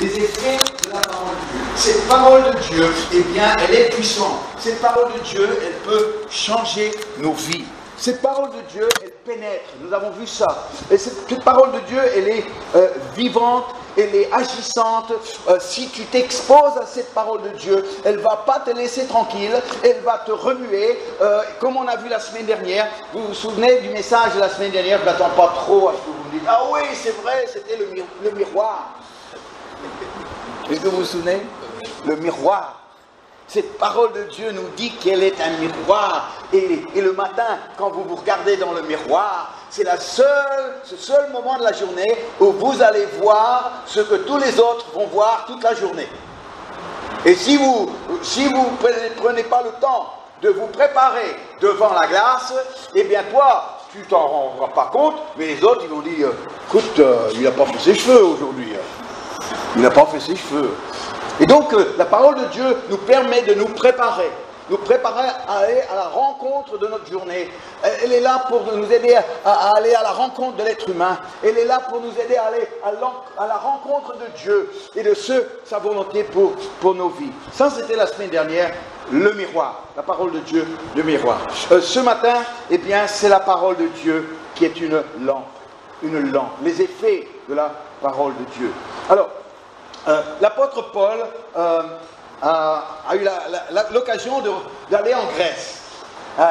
les effets de la parole de Dieu. Cette parole de Dieu, eh bien, elle est puissante. Cette parole de Dieu, elle peut changer nos vies. Cette parole de Dieu, elle pénètre. Nous avons vu ça. Et cette parole de Dieu, elle est vivante, elle est agissante. Si tu t'exposes à cette parole de Dieu, elle ne va pas te laisser tranquille. Elle va te remuer. Comme on a vu la semaine dernière. Vous vous souvenez du message de la semaine dernière? Je ne m'attends pas trop à ce que vous me dites. Ah oui, c'est vrai, c'était le miroir. Est-ce que vous vous souvenez? Le miroir. Cette parole de Dieu nous dit qu'elle est un miroir. Et le matin, quand vous vous regardez dans le miroir, c'est ce seul moment de la journée où vous allez voir ce que tous les autres vont voir toute la journée. Et si vous prenez pas le temps de vous préparer devant la glace, eh bien toi, tu t'en rendras pas compte, mais les autres, ils vont dire, écoute, il n'a pas fait ses cheveux aujourd'hui. Il n'a pas fait ses cheveux. Et donc, la parole de Dieu nous permet de nous préparer à aller à la rencontre de notre journée. Elle est là pour nous aider à aller à la rencontre de l'être humain. Elle est là pour nous aider à aller à la rencontre de Dieu et de sa volonté pour nos vies. Ça, c'était la semaine dernière, le miroir, la parole de Dieu, le miroir. Ce matin, eh bien, c'est la parole de Dieu qui est une lampe, les effets de la parole de Dieu. Alors, l'apôtre Paul a eu l'occasion d'aller en Grèce.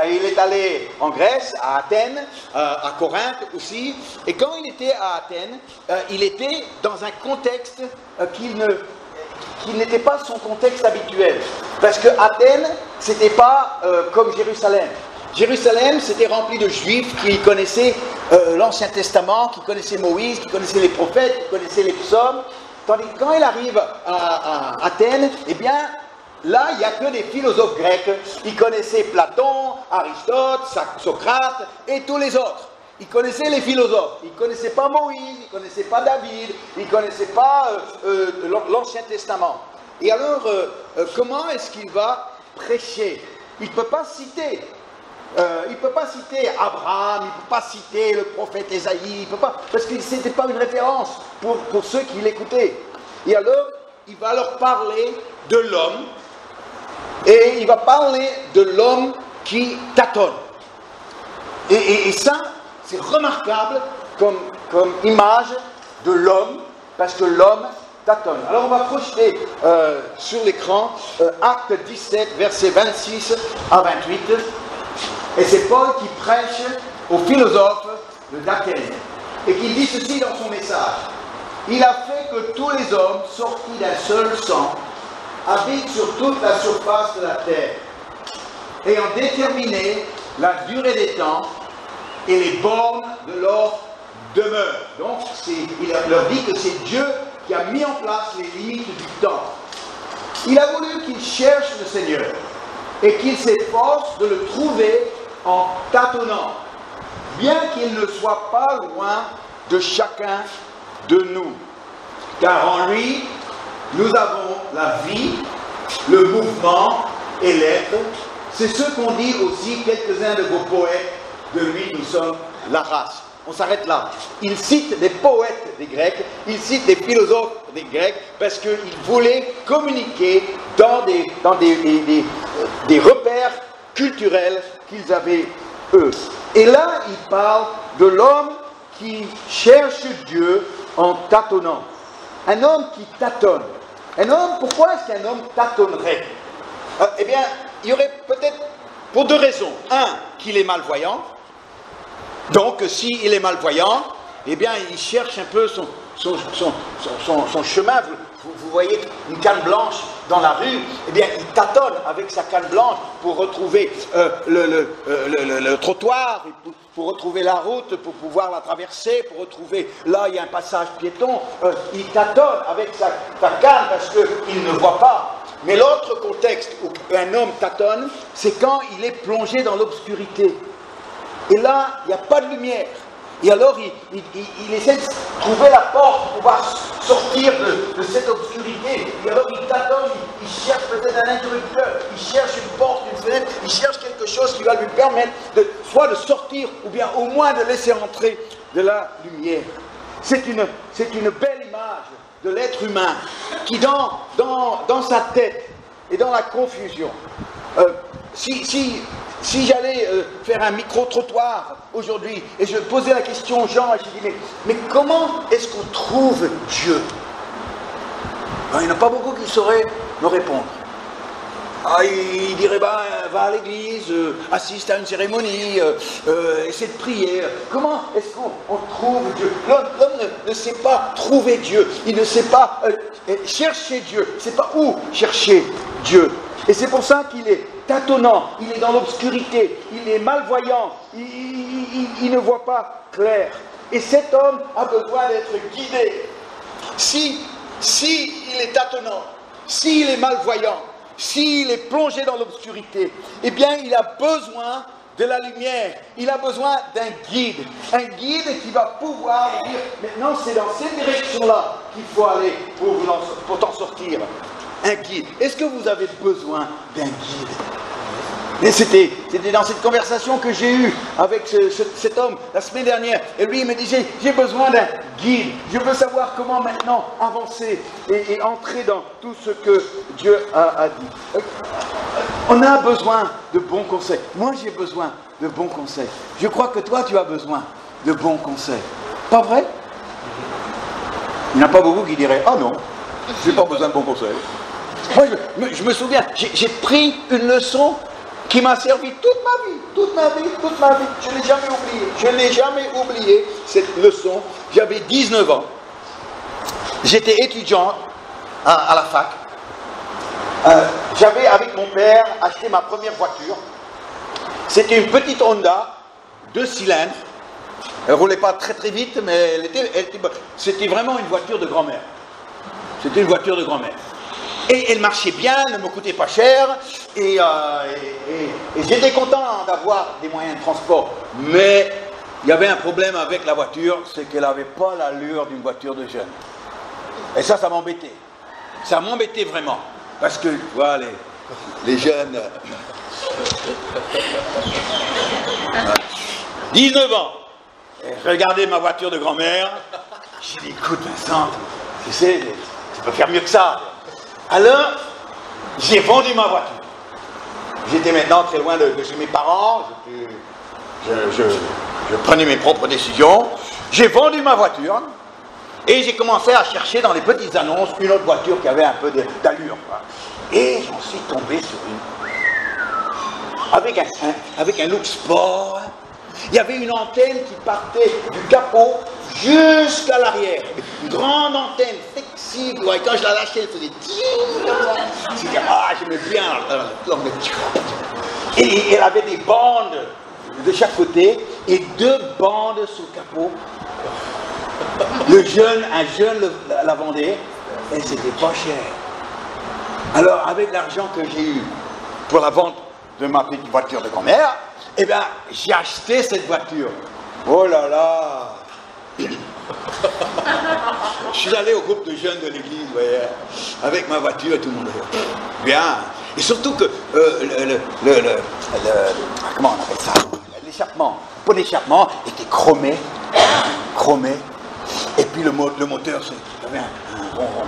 Il est allé en Grèce, à Athènes, à Corinthe aussi. Et quand il était à Athènes, il était dans un contexte qui n'était pas son contexte habituel. Parce que Athènes, c'était pas comme Jérusalem. Jérusalem, c'était rempli de Juifs qui connaissaient l'Ancien Testament, qui connaissaient Moïse, qui connaissaient les prophètes, qui connaissaient les psaumes. Tandis que quand il arrive à Athènes, eh bien, là, il n'y a que des philosophes grecs. Ils connaissaient Platon, Aristote, Socrate et tous les autres. Ils connaissaient les philosophes. Ils ne connaissaient pas Moïse, ils ne connaissaient pas David, ils ne connaissaient pas l'Ancien Testament. Et alors, comment est-ce qu'il va prêcher? Il ne peut pas citer. Il ne peut pas citer Abraham, il ne peut pas citer le prophète Ésaïe, il peut pas, parce que ce n'était pas une référence pour ceux qui l'écoutaient. Et alors, il va leur parler de l'homme, et il va parler de l'homme qui tâtonne. Et ça, c'est remarquable comme image de l'homme, parce que l'homme tâtonne. Alors on va projeter sur l'écran Acte 17, versets 26 à 28. Et c'est Paul qui prêche aux philosophes d'Athènes et qui dit ceci dans son message. Il a fait que tous les hommes sortis d'un seul sang habitent sur toute la surface de la terre, ayant déterminé la durée des temps et les bornes de leur demeure. Donc il leur dit que c'est Dieu qui a mis en place les limites du temps. Il a voulu qu'ils cherchent le Seigneur et qu'ils s'efforcent de le trouver en tâtonnant, bien qu'il ne soit pas loin de chacun de nous. Car en lui, nous avons la vie, le mouvement et l'être. C'est ce qu'ont dit aussi quelques-uns de vos poètes. De lui, nous sommes la race. On s'arrête là. Il cite des poètes des Grecs, il cite des philosophes des Grecs, parce qu'ils voulaient communiquer dans des repères culturels qu'ils avaient eux. Et là, il parle de l'homme qui cherche Dieu en tâtonnant. Un homme qui tâtonne. Un homme, pourquoi est-ce qu'un homme tâtonnerait? Eh bien, il y aurait peut-être pour deux raisons. Un, qu'il est malvoyant. Donc, s'il est malvoyant, eh bien, il cherche un peu son chemin. Vous voyez une canne blanche dans la rue, eh bien, il tâtonne avec sa canne blanche pour retrouver le trottoir, pour retrouver la route, pour pouvoir la traverser, pour retrouver, là, il y a un passage piéton. Il tâtonne avec sa canne parce qu'il ne voit pas. Mais l'autre contexte où un homme tâtonne, c'est quand il est plongé dans l'obscurité. Et là, il n'y a pas de lumière. Et alors, il essaie de trouver la porte pour pouvoir sortir de cette obscurité. Et alors, il tâtonne, il cherche peut-être un interrupteur, il cherche une porte, une fenêtre, il cherche quelque chose qui va lui permettre soit de sortir, ou bien au moins de laisser entrer de la lumière. C'est une belle image de l'être humain qui, dans sa tête et dans la confusion, si j'allais faire un micro-trottoir aujourd'hui et je posais la question aux gens et je dis mais comment est-ce qu'on trouve Dieu? Ben, il n'y en a pas beaucoup qui sauraient me répondre. Ah, il dirait va à l'église, assiste à une cérémonie, essaie de prier. Comment est-ce qu'on trouve Dieu? L'homme ne sait pas trouver Dieu, il ne sait pas chercher Dieu, il ne sait pas où chercher Dieu. Et c'est pour ça qu'il est tâtonnant, il est dans l'obscurité, il est malvoyant, il ne voit pas clair. Et cet homme a besoin d'être guidé. Si il est tâtonnant, s'il est malvoyant, s'il est plongé dans l'obscurité, eh bien il a besoin de la lumière, il a besoin d'un guide qui va pouvoir dire maintenant c'est dans cette direction-là qu'il faut aller pour t'en sortir. Un guide. Est-ce que vous avez besoin d'un guide? Et c'était dans cette conversation que j'ai eue avec cet homme la semaine dernière. Et lui, il me disait, j'ai besoin d'un guide. Je veux savoir comment maintenant avancer et entrer dans tout ce que Dieu a dit. On a besoin de bons conseils. Moi, j'ai besoin de bons conseils. Je crois que toi, tu as besoin de bons conseils. Pas vrai? Il n'y en a pas beaucoup qui diraient, ah non, je n'ai pas besoin de bons conseils. Moi, je me souviens, j'ai pris une leçon qui m'a servi toute ma vie. Je ne l'ai jamais oublié, cette leçon. J'avais 19 ans. J'étais étudiant à la fac. J'avais, avec mon père, acheté ma première voiture. C'était une petite Honda, 2 cylindres. Elle ne roulait pas très très vite, mais c'était vraiment une voiture de grand-mère. C'était une voiture de grand-mère. Et elle marchait bien, elle ne me coûtait pas cher, et j'étais content d'avoir des moyens de transport. Mais il y avait un problème avec la voiture, c'est qu'elle n'avait pas l'allure d'une voiture de jeune. Et ça m'embêtait. Ça m'embêtait vraiment. Parce que, voilà, les jeunes... 19 ans. Je regardais ma voiture de grand-mère. J'ai dit, écoute Vincent, tu sais, tu peux faire mieux que ça. Alors, j'ai vendu ma voiture. J'étais maintenant très loin de chez mes parents. Je prenais mes propres décisions. J'ai vendu ma voiture. Et j'ai commencé à chercher dans les petites annonces une autre voiture qui avait un peu d'allure. Et j'en suis tombé sur une. Avec un look sport. Il y avait une antenne qui partait du capot jusqu'à l'arrière. Une grande antenne flexible. Et quand je la lâchais, elle faisait ting. J'aimais bien. Et elle avait des bandes de chaque côté et 2 bandes sur le capot. Un jeune la vendait et c'était pas cher. Alors, avec l'argent que j'ai eu pour la vente de ma petite voiture de grand-mère, eh bien, j'ai acheté cette voiture. Oh là là! Je suis allé au groupe de jeunes de l'église, vous voyez, avec ma voiture et tout le monde. Bien. Et surtout que comment on appelle ça? L'échappement. Le pot d'échappement était chromé. Et puis le moteur, il avait un bon rond.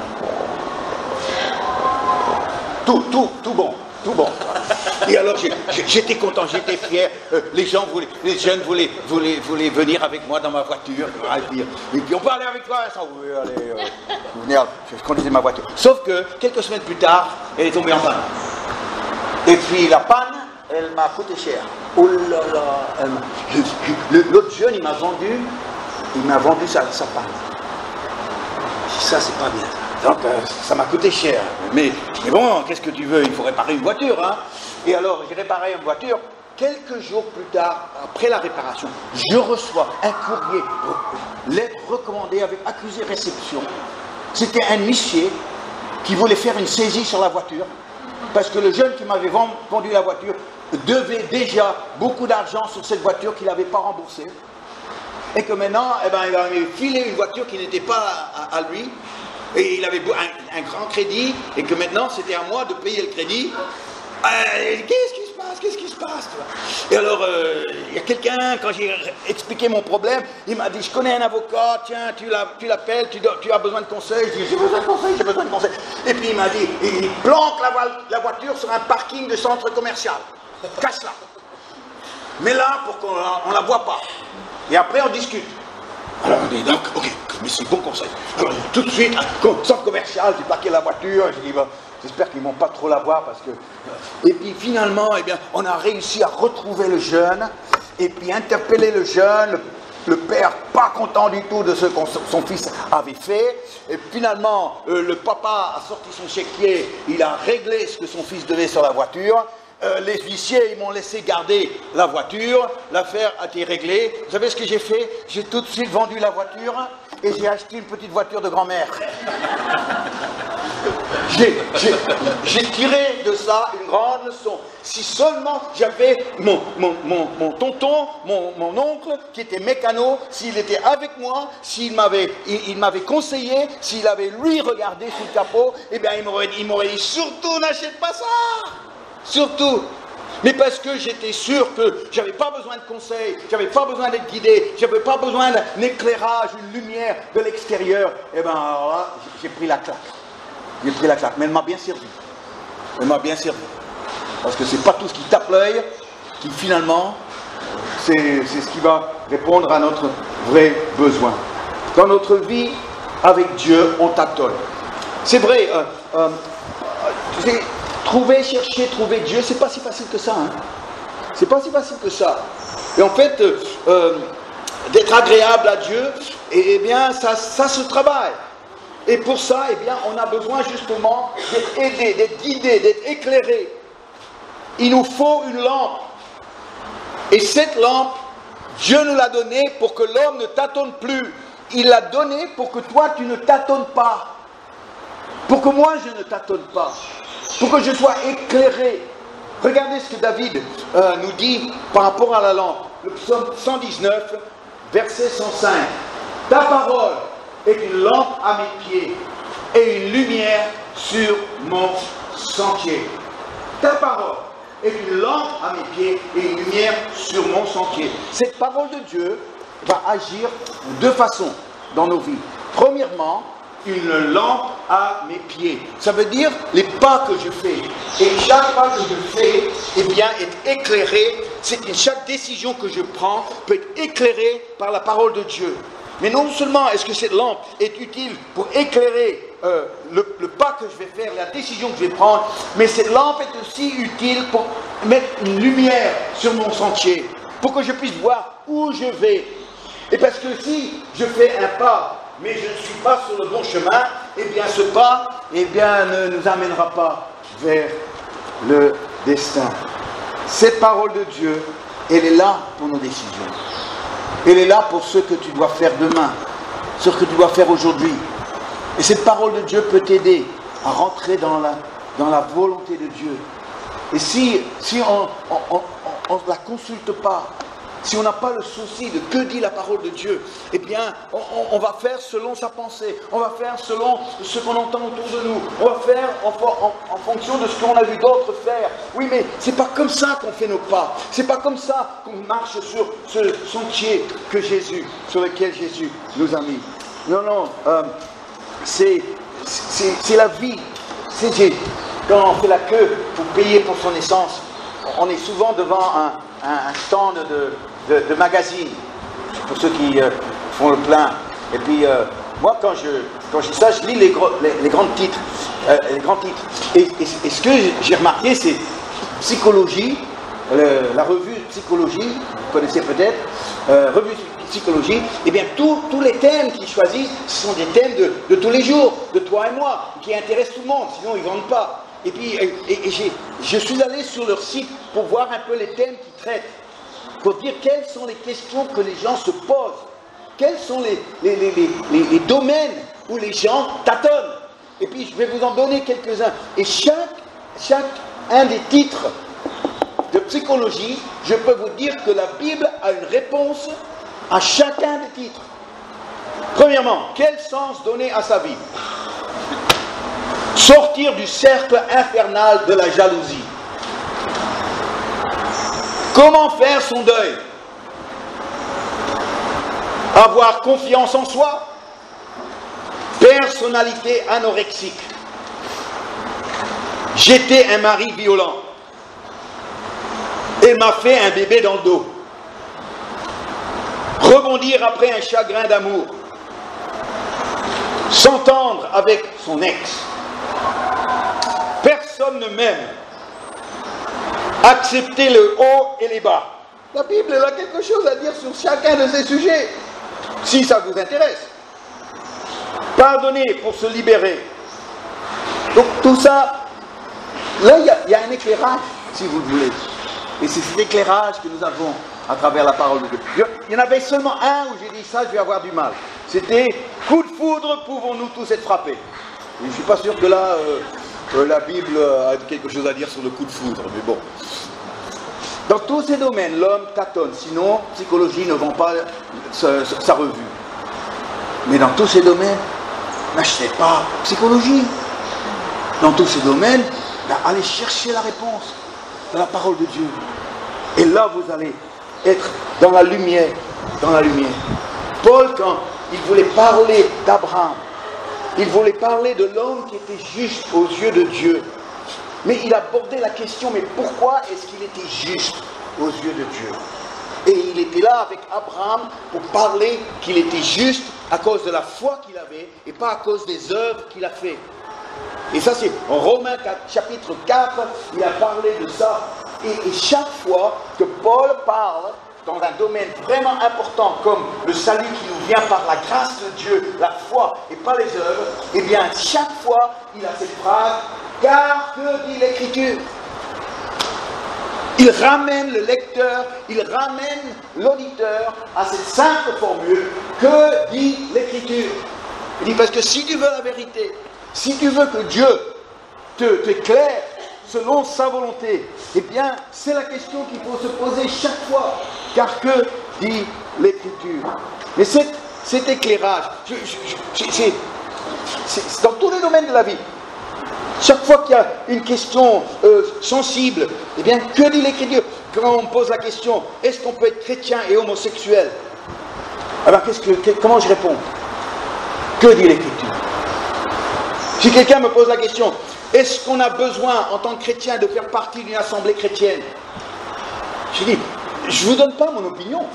Tout bon. Et alors j'étais content, j'étais fier. Les jeunes voulaient venir avec moi dans ma voiture. Et puis on peut aller avec toi, ça, vous voulez aller. Venir, je conduisais ma voiture. Sauf que quelques semaines plus tard, elle est tombée en panne. Et puis la panne, elle m'a coûté cher. Oh là là, l'autre jeune, il m'a vendu sa panne. Ça, c'est pas bien. Donc, ça m'a coûté cher. Mais bon, qu'est-ce que tu veux? Il faut réparer une voiture, hein. Et alors, j'ai réparé une voiture. Quelques jours plus tard, après la réparation, je reçois un courrier, lettre recommandée avec accusé réception. C'était un huissier qui voulait faire une saisie sur la voiture, parce que le jeune qui m'avait vendu la voiture devait déjà beaucoup d'argent sur cette voiture qu'il n'avait pas remboursée. Et que maintenant, il avait filé une voiture qui n'était pas à lui. Et il avait un grand crédit, et que maintenant c'était à moi de payer le crédit. Qu'est-ce qui se passe? Qu'est-ce qui se passe? Et alors, il y a quelqu'un, quand j'ai expliqué mon problème, il m'a dit, je connais un avocat, tiens, tu l'appelles, tu as besoin de conseils. Je dis, j'ai besoin de conseils. Et puis il m'a dit, il planque la voiture sur un parking de centre commercial. Cache-la. Mais là, pour qu'on ne la voit pas. Et après, on discute. Alors, on dit, donc, ok, mais c'est bon conseil. Alors, tout de suite, centre commercial, j'ai plaqué la voiture, j'ai dit, j'espère qu'ils ne vont pas trop la voir parce que... Et puis finalement, eh bien, on a réussi à retrouver le jeune et puis interpeller le jeune, le père pas content du tout de ce que son fils avait fait. Et finalement, le papa a sorti son chéquier, il a réglé ce que son fils devait sur la voiture. Les huissiers, ils m'ont laissé garder la voiture, l'affaire a été réglée. Vous savez ce que j'ai fait? J'ai tout de suite vendu la voiture et j'ai acheté une petite voiture de grand-mère. J'ai tiré de ça une grande leçon. Si seulement j'avais mon tonton, mon oncle, qui était mécano, s'il était avec moi, s'il m'avait conseillé, s'il avait lui regardé sous le capot, eh bien il m'aurait dit surtout n'achète pas ça. Surtout, mais parce que j'étais sûr que j'avais pas besoin de conseils, j'avais pas besoin d'être guidé, j'avais pas besoin d'un éclairage, une lumière de l'extérieur. Et bien alors là, j'ai pris la claque. J'ai pris la claque, mais elle m'a bien servi. Elle m'a bien servi. Parce que c'est pas tout ce qui tape l'œil qui finalement, c'est ce qui va répondre à notre vrai besoin. Dans notre vie avec Dieu, on tâtonne. C'est vrai, chercher, trouver Dieu, c'est pas si facile que ça. Hein. C'est pas si facile que ça. Et en fait, d'être agréable à Dieu, eh bien, ça se travaille. Et pour ça, eh bien, on a besoin justement d'être aidé, d'être guidé, d'être éclairé. Il nous faut une lampe. Et cette lampe, Dieu nous l'a donnée pour que l'homme ne tâtonne plus. Il l'a donnée pour que toi, tu ne tâtonnes pas. Pour que moi, je ne tâtonne pas. Pour que je sois éclairé. Regardez ce que David nous dit par rapport à la lampe. Le psaume 119, verset 105. Ta parole est une lampe à mes pieds et une lumière sur mon sentier. Ta parole est une lampe à mes pieds et une lumière sur mon sentier. Cette parole de Dieu va agir de deux façons dans nos vies. Premièrement, une lampe à mes pieds. Ça veut dire les pas que je fais. Et chaque pas que je fais, eh bien, est éclairé. Chaque décision que je prends peut être éclairée par la parole de Dieu. Mais non seulement est-ce que cette lampe est utile pour éclairer le pas que je vais faire, la décision que je vais prendre, mais cette lampe est aussi utile pour mettre une lumière sur mon sentier, pour que je puisse voir où je vais. Et parce que si je fais un pas, mais je ne suis pas sur le bon chemin, eh bien ce pas, eh bien, ne nous amènera pas vers le destin. Cette parole de Dieu, elle est là pour nos décisions. Elle est là pour ce que tu dois faire demain, ce que tu dois faire aujourd'hui. Et cette parole de Dieu peut t'aider à rentrer dans la volonté de Dieu. Et si on ne la consulte pas, si on n'a pas le souci de que dit la parole de Dieu, eh bien, on va faire selon sa pensée, on va faire selon ce qu'on entend autour de nous, on va faire en fonction de ce qu'on a vu d'autres faire. Oui, mais c'est pas comme ça qu'on fait nos pas, c'est pas comme ça qu'on marche sur ce sentier sur lequel Jésus nous a mis. Non, c'est la vie. Quand on fait la queue pour payer pour son essence, on est souvent devant un stand de magazines, pour ceux qui font le plein. Et puis, moi, quand je dis ça, je lis les grands titres. Et ce que j'ai remarqué, c'est Psychologie, la revue Psychologie, vous connaissez peut-être, revue Psychologie, et bien tous les thèmes qu'ils choisissent, ce sont des thèmes de tous les jours, de toi et moi, qui intéressent tout le monde, sinon ils ne vendent pas. Et puis, je suis allé sur leur site pour voir un peu les thèmes qu'ils traitent, pour dire quelles sont les questions que les gens se posent, quels sont les domaines où les gens tâtonnent. Et puis, je vais vous en donner quelques-uns. Et chaque un des titres de psychologie, je peux vous dire que la Bible a une réponse à chacun des titres. Premièrement, quel sens donner à sa vie? Sortir du cercle infernal de la jalousie. Comment faire son deuil? Avoir confiance en soi, personnalité anorexique, j'étais un mari violent, il m'a fait un bébé dans le dos, rebondir après un chagrin d'amour, s'entendre avec son ex, personne ne m'aime, accepter le haut et les bas. La Bible elle a quelque chose à dire sur chacun de ces sujets, si ça vous intéresse. Pardonner pour se libérer. Donc tout ça, là il y a un éclairage, si vous le voulez. Et c'est cet éclairage que nous avons à travers la parole de Dieu. Il y en avait seulement un où j'ai dit ça, je vais avoir du mal. C'était coup de foudre, pouvons-nous tous être frappés. Et je ne suis pas sûr que là, la Bible a quelque chose à dire sur le coup de foudre, mais bon. Dans tous ces domaines, l'homme tâtonne, sinon, psychologie ne vend pas sa revue. Mais dans tous ces domaines, n'achetez pas psychologie. Dans tous ces domaines, allez chercher la réponse dans la parole de Dieu. Et là, vous allez être dans la lumière, dans la lumière. Paul, quand il voulait parler d'Abraham, il voulait parler de l'homme qui était juste aux yeux de Dieu. Mais il abordait la question, mais pourquoi est-ce qu'il était juste aux yeux de Dieu? Et il était là avec Abraham pour parler qu'il était juste à cause de la foi qu'il avait et pas à cause des œuvres qu'il a fait. Et ça c'est en Romains 4, chapitre 4, il a parlé de ça. Et chaque fois que Paul parle dans un domaine vraiment important comme le salut qui nous vient par la grâce de Dieu, la foi et pas les œuvres, eh bien chaque fois il a cette phrase, car que dit l'Écriture? Il ramène le lecteur, il ramène l'auditeur à cette simple formule, que dit l'Écriture? Il dit parce que si tu veux la vérité, si tu veux que Dieu t'éclaire selon sa volonté, eh bien c'est la question qu'il faut se poser chaque fois, car que dit l'Écriture? Mais cet éclairage, c'est dans tous les domaines de la vie. Chaque fois qu'il y a une question sensible, eh bien, que dit l'Écriture? Quand on me pose la question, est-ce qu'on peut être chrétien et homosexuel? Alors, comment je réponds? Que dit l'Écriture? Si quelqu'un me pose la question, est-ce qu'on a besoin, en tant que chrétien, de faire partie d'une assemblée chrétienne? Je dis, je ne vous donne pas mon opinion.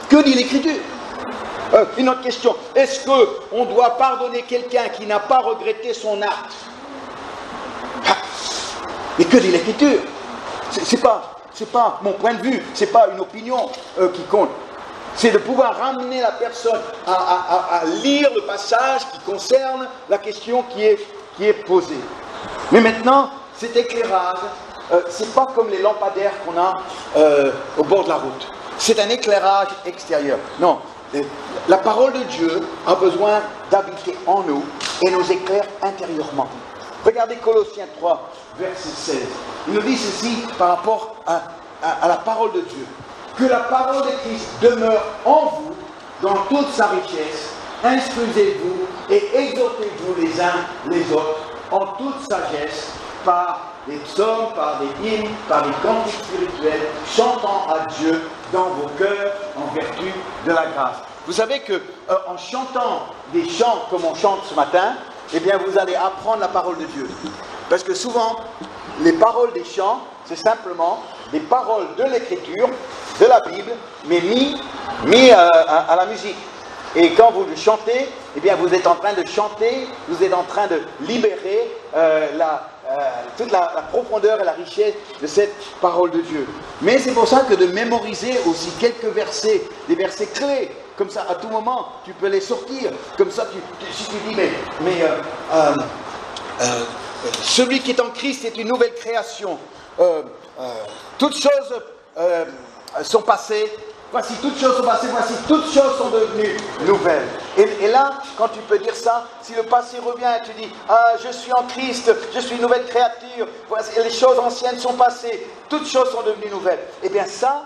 Que dit l'Écriture? Une autre question, est-ce qu'on doit pardonner quelqu'un qui n'a pas regretté son acte? Mais que dit l'Écriture? C'est pas mon point de vue, c'est pas une opinion qui compte. C'est de pouvoir ramener la personne à lire le passage qui concerne la question qui est posée. Mais maintenant, cet éclairage, c'est pas comme les lampadaires qu'on a au bord de la route. C'est un éclairage extérieur. Non, la parole de Dieu a besoin d'habiter en nous et nous éclaire intérieurement. Regardez Colossiens 3, verset 16. Il nous dit ceci par rapport à la parole de Dieu. Que la parole de Christ demeure en vous dans toute sa richesse. Instruisez-vous et exhortez-vous les uns les autres en toute sagesse par des psaumes, par des hymnes, par des cantiques spirituels, chantant à Dieu dans vos cœurs en vertu de la grâce. Vous savez que en chantant des chants comme on chante ce matin, eh bien vous allez apprendre la parole de Dieu. Parce que souvent, les paroles des chants, c'est simplement des paroles de l'Écriture, de la Bible, mais mis à la musique. Et quand vous le chantez, eh bien vous êtes en train de chanter, vous êtes en train de libérer toute la profondeur et la richesse de cette parole de Dieu. Mais c'est pour ça que de mémoriser aussi quelques versets, des versets clés, comme ça à tout moment tu peux les sortir. Comme ça, si tu dis celui qui est en Christ est une nouvelle création. Toutes choses sont passées. Voici toutes choses sont passées, voici toutes choses sont devenues nouvelles. Et là, quand tu peux dire ça, si le passé revient et tu dis, je suis en Christ, je suis une nouvelle créature, voici, les choses anciennes sont passées, toutes choses sont devenues nouvelles. Eh bien ça,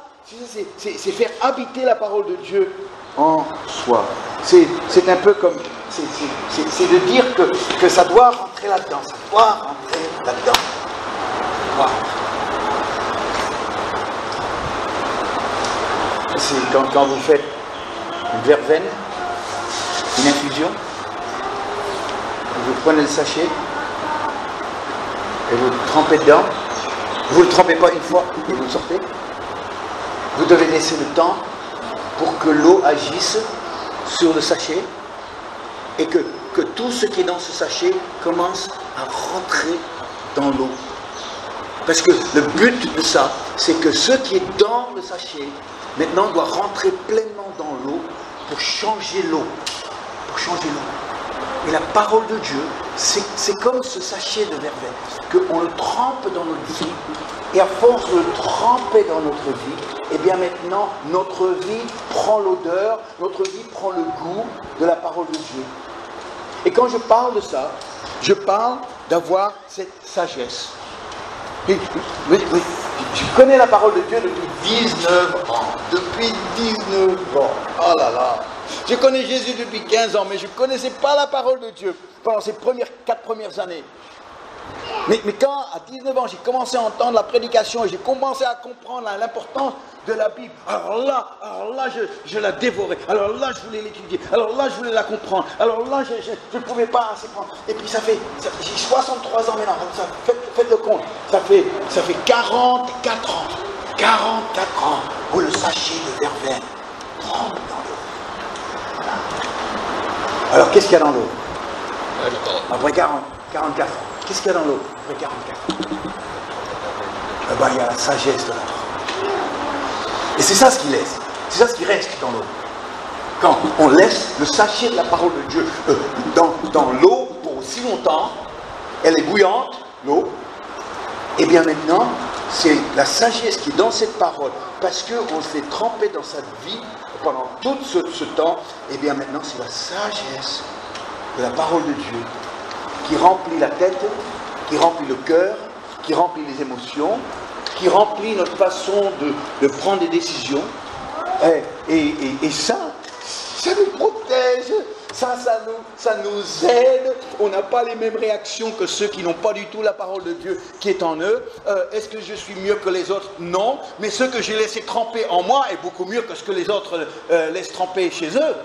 c'est faire habiter la parole de Dieu en soi. C'est un peu comme, c'est de dire que ça doit rentrer là-dedans, ça doit rentrer là-dedans. Wow. c'est quand vous faites une verveine, une infusion, vous prenez le sachet et vous le trempez dedans. Vous ne le trempez pas une fois et vous le sortez. Vous devez laisser le temps pour que l'eau agisse sur le sachet et que tout ce qui est dans ce sachet commence à rentrer dans l'eau. Parce que le but de ça, c'est que ce qui est dans le sachet, maintenant doit rentrer pleinement dans l'eau pour changer l'eau. Pour changer l'eau. Et la parole de Dieu, c'est comme ce sachet de verveine, qu'on le trempe dans notre vie, et à force de le tremper dans notre vie, et bien maintenant, notre vie prend l'odeur, notre vie prend le goût de la parole de Dieu. Et quand je parle de ça, je parle d'avoir cette sagesse. Oui, je connais la parole de Dieu depuis 19 ans. Depuis 19 ans. Oh là là. Je connais Jésus depuis 15 ans, mais je ne connaissais pas la parole de Dieu pendant ces 4 premières années. Mais quand, à 19 ans, j'ai commencé à entendre la prédication et j'ai commencé à comprendre l'importance de la Bible, alors là, je la dévorais. Alors là, je voulais l'étudier. Alors là, je voulais la comprendre. Alors là, je ne pouvais pas assez prendre. Et puis j'ai 63 ans maintenant. Faites le compte. Ça fait 44 ans. 44 ans où le sachet de verveine trempe dans l'eau. Voilà. Alors, qu'est-ce qu'il y a dans l'eau? Après 44 ans. Qu'est-ce qu'il y a dans l'eau après 44 ans? Eh bien, il y a la sagesse de la parole. Et c'est ça ce qui laisse. C'est ça ce qui reste dans l'eau. Quand on laisse le sachet de la parole de Dieu dans l'eau pour aussi longtemps, elle est bouillante, l'eau, et bien maintenant, c'est la sagesse qui est dans cette parole, parce qu'on se fait tremper dans sa vie pendant tout ce temps, et bien maintenant, c'est la sagesse de la parole de Dieu qui remplit la tête, qui remplit le cœur, qui remplit les émotions, qui remplit notre façon de prendre des décisions. Et ça nous protège, ça nous aide. On n'a pas les mêmes réactions que ceux qui n'ont pas du tout la parole de Dieu qui est en eux. Est-ce que je suis mieux que les autres? Non. Mais ce que j'ai laissé tremper en moi est beaucoup mieux que ce que les autres laissent tremper chez eux.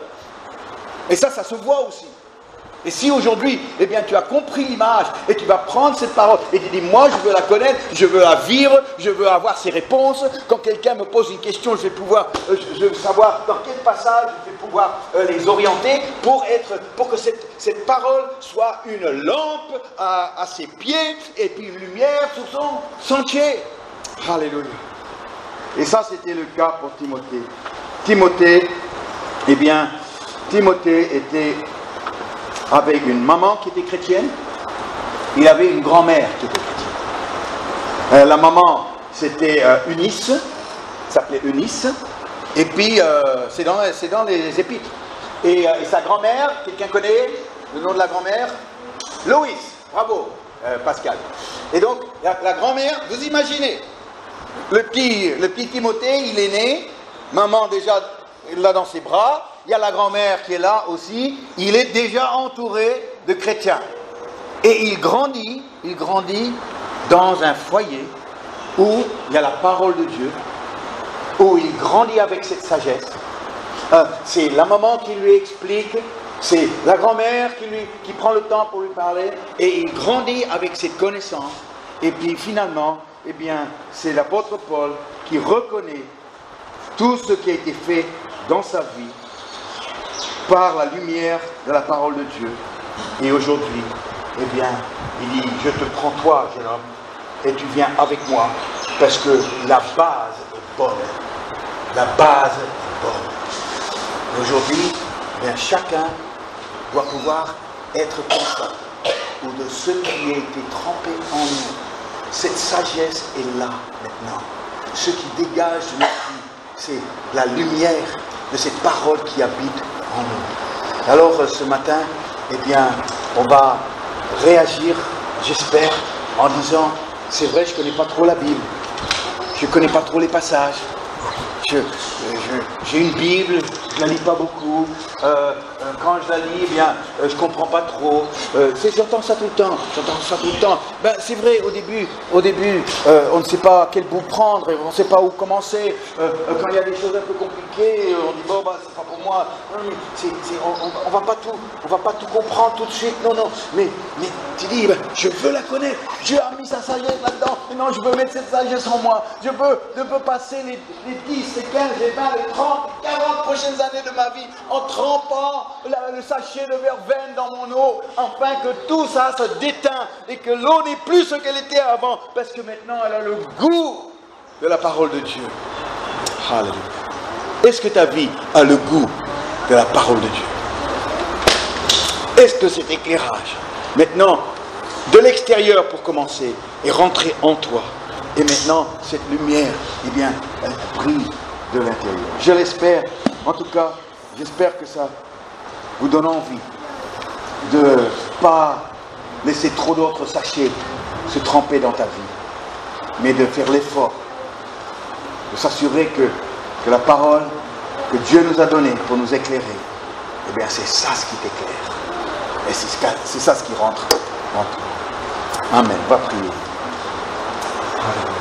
Et ça se voit aussi. Et si aujourd'hui, eh bien, tu as compris l'image et tu vas prendre cette parole et tu dis, moi, je veux la connaître, je veux la vivre, je veux avoir ses réponses. Quand quelqu'un me pose une question, je veux savoir dans quel passage je vais pouvoir les orienter pour que cette parole soit une lampe à ses pieds et puis une lumière sur son sentier. Alléluia. Et ça, c'était le cas pour Timothée. Timothée était avec une maman qui était chrétienne, il avait une grand-mère qui était chrétienne. La maman, c'était Eunice, s'appelait Eunice, et puis c'est dans les épîtres. Et sa grand-mère, quelqu'un connaît le nom de la grand-mère? Loïs, bravo Pascal. Et donc, la grand-mère, vous imaginez, le petit Timothée, il est né, maman déjà là dans ses bras, il y a la grand-mère qui est là aussi, il est déjà entouré de chrétiens. Et il grandit dans un foyer où il y a la parole de Dieu, où il grandit avec cette sagesse. C'est la maman qui lui explique, c'est la grand-mère qui prend le temps pour lui parler, et il grandit avec cette connaissance. Et puis finalement, eh bien, c'est l'apôtre Paul qui reconnaît tout ce qui a été fait dans sa vie par la lumière de la parole de Dieu. Et aujourd'hui, eh bien, il dit, je te prends toi, jeune homme, et tu viens avec moi, parce que la base est bonne. La base est bonne. Aujourd'hui, eh bien, chacun doit pouvoir être conscient de ce qui a été trempé en nous. Cette sagesse est là maintenant. Ce qui dégage de notre vie, c'est la lumière de cette parole qui habite en nous. Alors ce matin, eh bien, on va réagir, j'espère, en disant, c'est vrai, je ne connais pas trop la Bible, je ne connais pas trop les passages, j'ai une Bible, je ne la lis pas beaucoup, quand je la lis, eh bien, je ne comprends pas trop. J'entends ça tout le temps. Ben, c'est vrai, au début, on ne sait pas quel bout prendre, on ne sait pas où commencer. Quand il y a des choses un peu compliquées, on dit, bon, bah, c'est pas pour moi. Non, mais on va pas tout comprendre tout de suite. Non. Mais tu dis, ben, je veux la connaître. Dieu a mis sa sagesse là-dedans. Non, je veux mettre cette sagesse en moi. Je veux passer les 10, les 15, les 20, les 30, les 40 prochaines années de ma vie en trempant le sachet de verveine dans mon eau, afin que tout ça se déteint et que l'eau n'est plus ce qu'elle était avant, parce que maintenant elle a le goût de la parole de Dieu. Alléluia. Est-ce que ta vie a le goût de la parole de Dieu? Est-ce que cet éclairage, maintenant, de l'extérieur pour commencer, est rentré en toi? Et maintenant, cette lumière, eh bien, elle brille de l'intérieur. Je l'espère. En tout cas, j'espère que ça vous donne envie de ne pas laisser trop d'autres sachets se tremper dans ta vie, mais de faire l'effort, de s'assurer que la parole que Dieu nous a donnée pour nous éclairer, eh bien, c'est ça ce qui t'éclaire. Et c'est ça ce qui rentre en toi. Amen. Va prier. Alléluia.